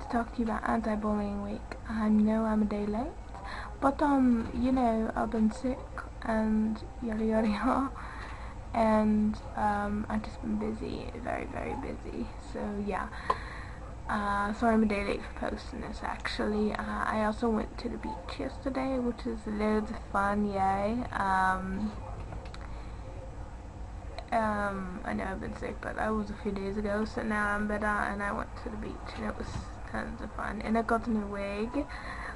to talk to you about anti-bullying week. I know I'm a day late, but you know, I've been sick and yada yada yada, and I've just been busy, very busy. So yeah, sorry I'm a day late for posting this. Actually, I also went to the beach yesterday, which was loads of fun. Yay! I know I've been sick, but that was a few days ago, so now I'm better, and I went to the beach, and it was tons of fun. And I got a new wig.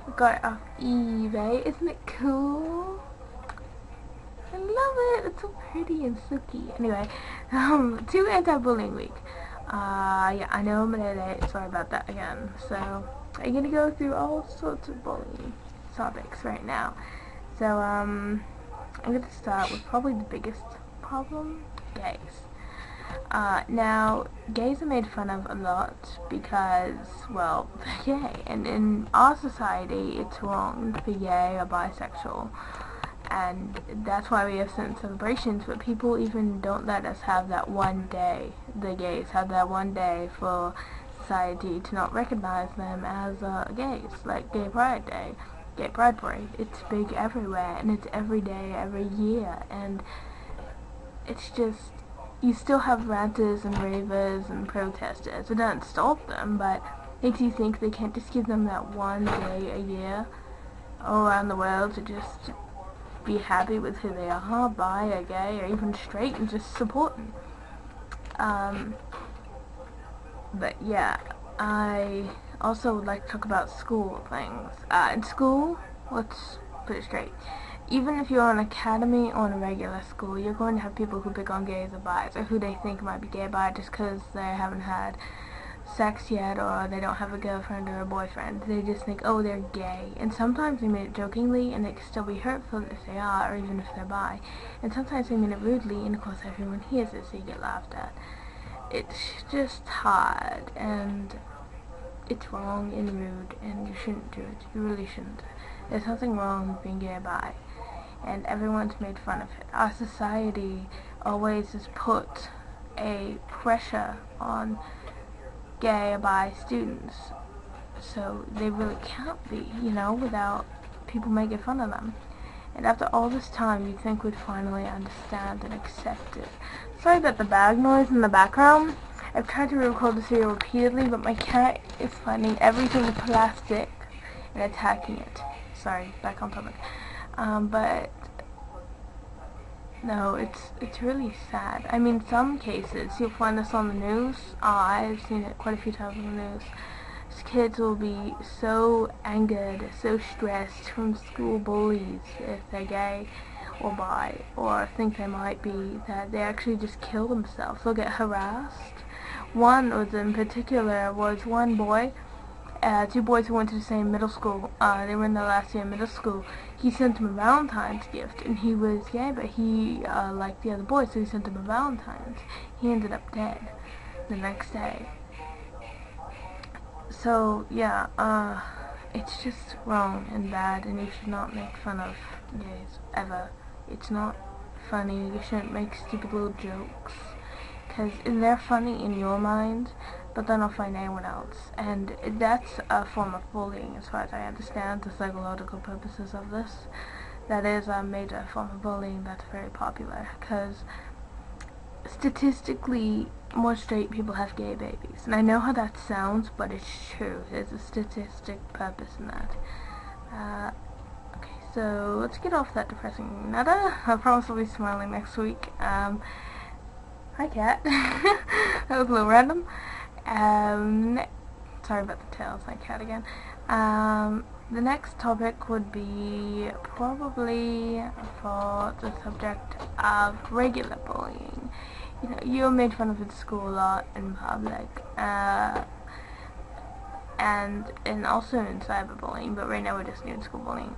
I got it off eBay. Isn't it cool? I love it. It's so pretty and silky. Anyway, to anti-bullying week. Yeah, I know I'm a day late. Sorry about that again. So I'm gonna go through all sorts of bullying topics right now. So I'm gonna start with probably the biggest problem. Gays. Now, gays are made fun of a lot because, well, they're gay, and in our society it's wrong to be gay or bisexual, and that's why we have certain celebrations, but people even don't let us have that one day. The gays have that one day for society to not recognize them as gays, like Gay Pride Day, Gay Pride Parade. It's big everywhere, and it's every day, every year, and it's just, you still have ranters and ravers and protesters. It doesn't stop them, but makes you think they can't just give them that one day a year all around the world to just be happy with who they are, bi or gay or even straight, and just support them. But yeah, I also would like to talk about school things. In school, let's put it straight. Even if you're an academy or in a regular school, you're going to have people who pick on gays or bis, or who they think might be gay or bi just because they haven't had sex yet, or they don't have a girlfriend or a boyfriend. They just think, oh, they're gay. And sometimes they mean it jokingly, and it can still be hurtful if they are, or even if they're bi. And sometimes they mean it rudely, and of course everyone hears it, so you get laughed at. It's just hard, and it's wrong and rude, and you shouldn't do it. You really shouldn't. There's nothing wrong with being gay or bi, and everyone's made fun of it. Our society always has put a pressure on gay or bi students, so they really can't be, you know, without people making fun of them. And after all this time, you'd think we'd finally understand and accept it. Sorry about the bag noise in the background. I've tried to record this video repeatedly, but my cat is finding everything with plastic and attacking it. Sorry, back on topic. But no, it's really sad. I mean, some cases you'll find this on the news. I've seen it quite a few times on the news. Kids will be so angered, so stressed from school bullies if they're gay or bi, or think they might be, that they actually just kill themselves. They'll get harassed. One was in particular was one boy. Two boys who went to the same middle school. They were in their last year of middle school. He sent him a Valentine's gift, and he was gay, but he liked the other boy, so he sent him a Valentine's. He ended up dead the next day. So yeah, it's just wrong and bad, and you should not make fun of gays ever. It's not funny. You shouldn't make stupid little jokes, because they're funny in your mind, but they're not funny to anyone else, and that's a form of bullying as far as I understand the psychological purposes of this. That is a major form of bullying that's very popular, because statistically more straight people have gay babies, and I know how that sounds, but it's true. There's a statistic purpose in that. Okay, so let's get off that depressing nada. I promise I'll be smiling next week. Hi cat. That was a little random. Sorry about the tails, my cat again. The next topic would be probably for the subject of regular bullying. You know, you're made fun of at school a lot, in public, and also in cyberbullying, but right now we're just doing school bullying.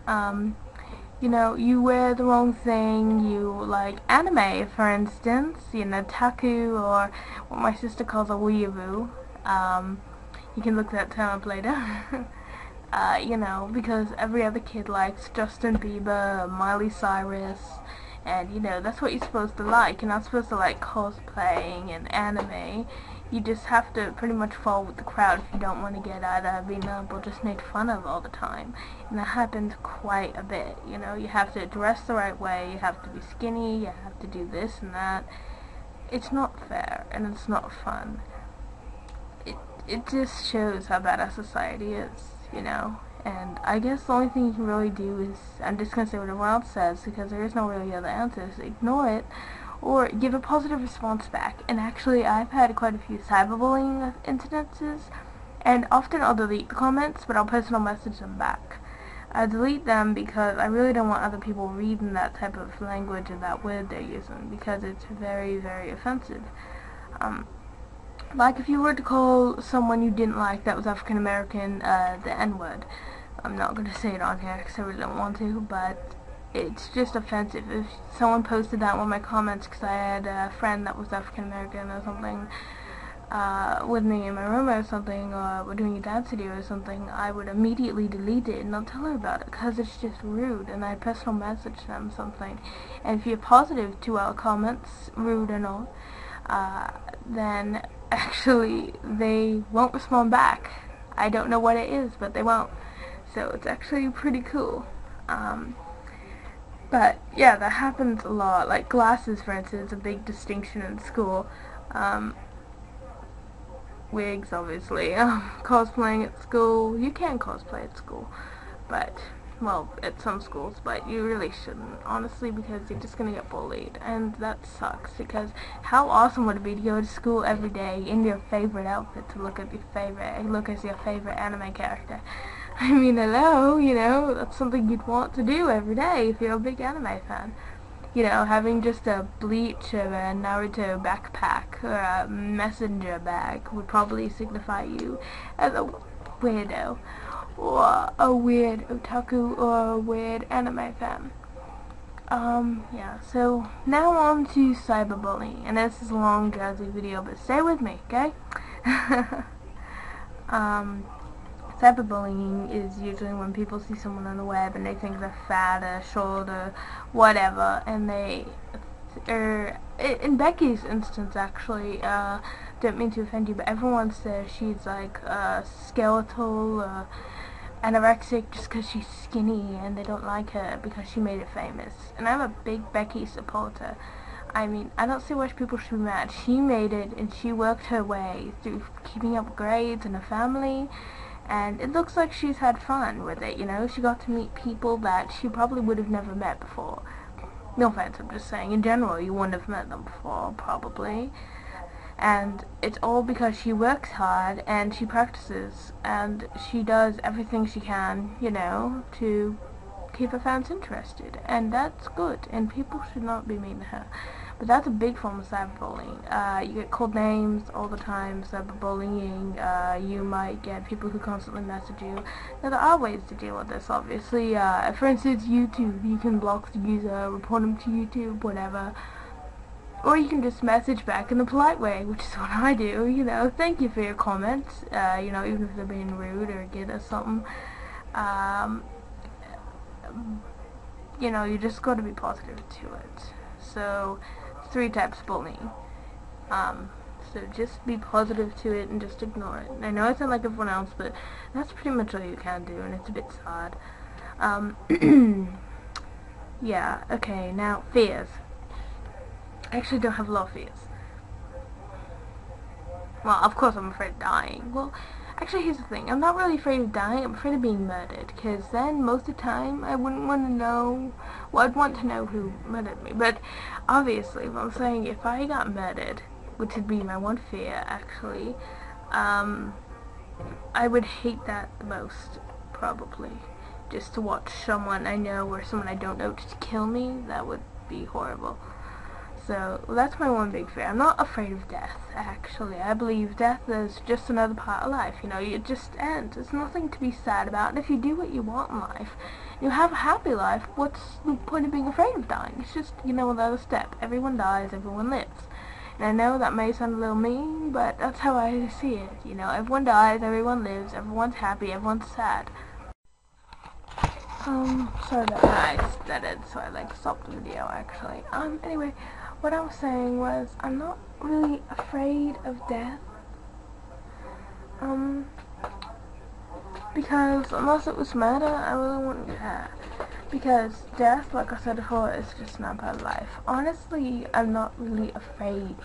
You know, you wear the wrong thing, you like anime, for instance, you know, taku, or what my sister calls a weeaboo. You can look that term up later. You know, because every other kid likes Justin Bieber, Miley Cyrus, and you know, that's what you're supposed to like. You're not supposed to like cosplaying and anime. you just have to pretty much fall with the crowd if you don't want to get either beaten up or just made fun of all the time. And that happens quite a bit, you know. You have to dress the right way, you have to be skinny, you have to do this and that. It's not fair, and it's not fun. It just shows how bad our society is, you know. And I guess the only thing you can really do is, I'm just going to say what everyone else says, because there is no really other answers. Ignore it, or give a positive response back. And actually, I've had quite a few cyberbullying incidences, and often I'll delete the comments, but I'll personal message them back. I delete them because I really don't want other people reading that type of language or that word they're using, because it's very, very offensive. Like if you were to call someone you didn't like that was African American the N-word. I'm not going to say it on here because I really don't want to, but it's just offensive. If someone posted that in one of my comments because I had a friend that was African American or something with me in my room or something, or we're doing a dance video or something, I would immediately delete it and not tell her about it because it's just rude, and I personal message them something. And if you're positive to our comments, rude or not, then actually they won't respond back. I don't know what it is, but they won't. So it's actually pretty cool. But yeah, that happens a lot. Like glasses, for instance, a big distinction in school. Wigs, obviously. Cosplaying at school. You can cosplay at school, but, well, at some schools, but you really shouldn't, honestly, because you're just gonna get bullied, and that sucks, because how awesome would it be to go to school every day in your favorite outfit to look as your favorite anime character? I mean, hello, you know, that's something you'd want to do every day if you're a big anime fan. You know, having just a Bleach or a Naruto backpack or a messenger bag would probably signify you as a weirdo, or a weird otaku, or a weird anime fan. Yeah, so now on to cyberbullying, and this is a long, drowsy video, but stay with me, okay? Cyberbullying is usually when people see someone on the web and they think they're fat or short or whatever, and they, in Becky's instance actually, don't mean to offend you, but everyone says she's like skeletal, anorexic just because she's skinny, and they don't like her because she made it famous. And I'm a big Becky supporter. I mean, I don't see why people should be mad. She made it, and she worked her way through keeping up grades and her family, and it looks like she's had fun with it, you know. She got to meet people that she probably would have never met before. No offense, I'm just saying, in general, you wouldn't have met them before, probably. And it's all because she works hard, and she practices, and she does everything she can, you know, to keep her fans interested. And that's good, and people should not be mean to her. But that's a big form of cyberbullying. You get called names all the time, cyberbullying. You might get people who constantly message you. Now, there are ways to deal with this, obviously. For instance, YouTube. You can block the user, report them to YouTube, whatever. Or you can just message back in a polite way, which is what I do, you know. Thank you for your comments, you know, even if they're being rude or good or something. You know, you just got to be positive to it. So, 3 types of bullying. So just be positive to it and just ignore it. I know I sound like everyone else, but that's pretty much all you can do, and it's a bit sad. Yeah, okay, now, fears. I actually don't have a lot of fears. Well, of course I'm afraid of dying. Well, actually, here's the thing. I'm not really afraid of dying. I'm afraid of being murdered. Because then, most of the time, I wouldn't want to know... Well, I'd want to know who murdered me. But, obviously, what I'm saying, if I got murdered, which would be my one fear, actually, I would hate that the most, probably. Just to watch someone I know or someone I don't know just kill me, that would be horrible. So, well, that's my one big fear. I'm not afraid of death, actually. I believe death is just another part of life, you know. It just ends. It's nothing to be sad about. And if you do what you want in life, you have a happy life, what's the point of being afraid of dying? It's just, you know, another step. Everyone dies, everyone lives. And I know that may sound a little mean, but that's how I see it. You know, everyone dies, everyone lives, everyone's happy, everyone's sad. Sorry about that. I stuttered, so I, like, stopped the video, actually. Anyway, what I was saying was, I'm not really afraid of death, Because unless it was murder, I really wouldn't care. Because death, like I said before, is just not part of life. Honestly, I'm not really afraid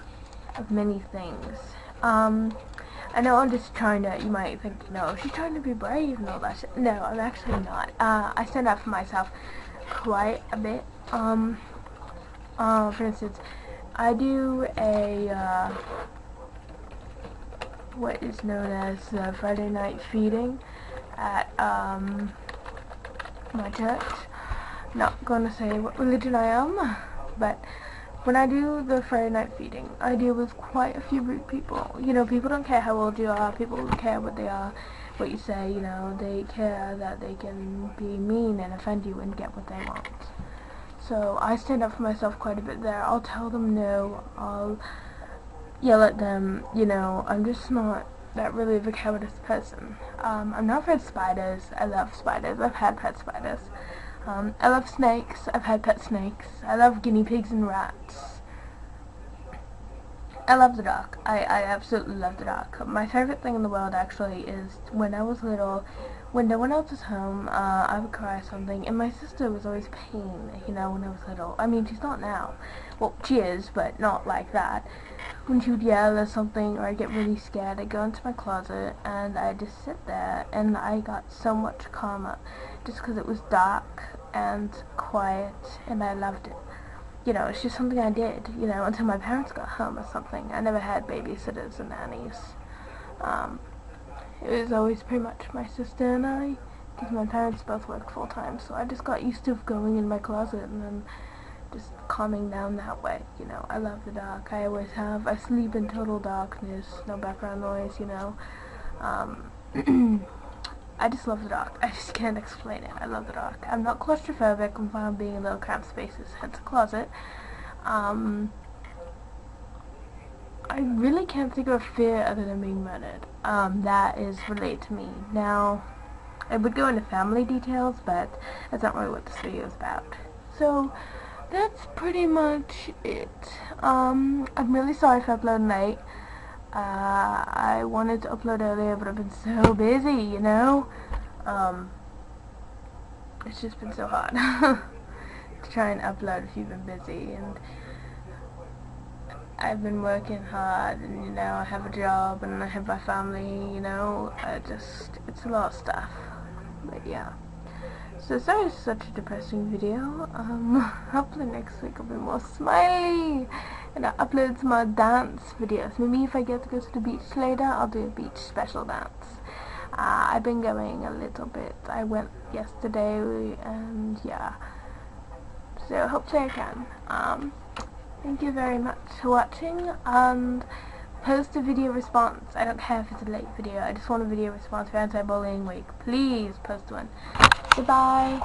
of many things. I know I'm just trying to, you might think, you know, she's trying to be brave and all that shit. No, I'm actually not. I stand up for myself quite a bit. For instance, I do a, what is known as Friday night feeding at, my church. Not gonna say what religion I am, but when I do the Friday night feeding, I deal with quite a few rude people. You know, people don't care how old you are, people don't care what they are, what you say, you know, they care that they can be mean and offend you and get what they want. So I stand up for myself quite a bit there. I'll tell them no, I'll yell at them, you know, I'm just not that really of a cowardice person. I'm not afraid of spiders. I love spiders. I've had pet spiders. I love snakes. I've had pet snakes. I love guinea pigs and rats. I love the dark. I absolutely love the dark. My favorite thing in the world actually is when I was little, when no one else was home, I would cry or something, and my sister was always pain, you know, when I was little. I mean, she's not now. Well, she is, but not like that. When she would yell or something, or I'd get really scared, I'd go into my closet, and I'd just sit there, and I got so much calmer, just because it was dark and quiet, and I loved it. You know, it's just something I did, you know, until my parents got home or something. I never had babysitters and nannies. It was always pretty much my sister and I, because my parents both worked full time, so I just got used to going in my closet and then just calming down that way, you know. I love the dark, I always have. I sleep in total darkness, no background noise, you know. I just love the dark. I just can't explain it. I love the dark. I'm not claustrophobic. I'm fine being in little cramped spaces, hence a closet. I really can't think of a fear other than being murdered. That is related to me. Now, I would go into family details, but that's not really what this video is about. So, that's pretty much it. I'm really sorry for uploading late. I wanted to upload earlier, but I've been so busy, you know? It's just been so hard to try and upload if you've been busy, and I've been working hard, and you know, I have a job, and I have my family, you know, it's a lot of stuff, but yeah. So sorry it's such a depressing video. Hopefully next week will be more smiley, and I'll upload some more dance videos. Maybe if I get to go to the beach later, I'll do a beach special dance. I've been going a little bit. I went yesterday, and yeah. So hopefully I can. Thank you very much for watching, and post a video response. I don't care if it's a late video, I just want a video response for anti-bullying week. Please post one. Goodbye.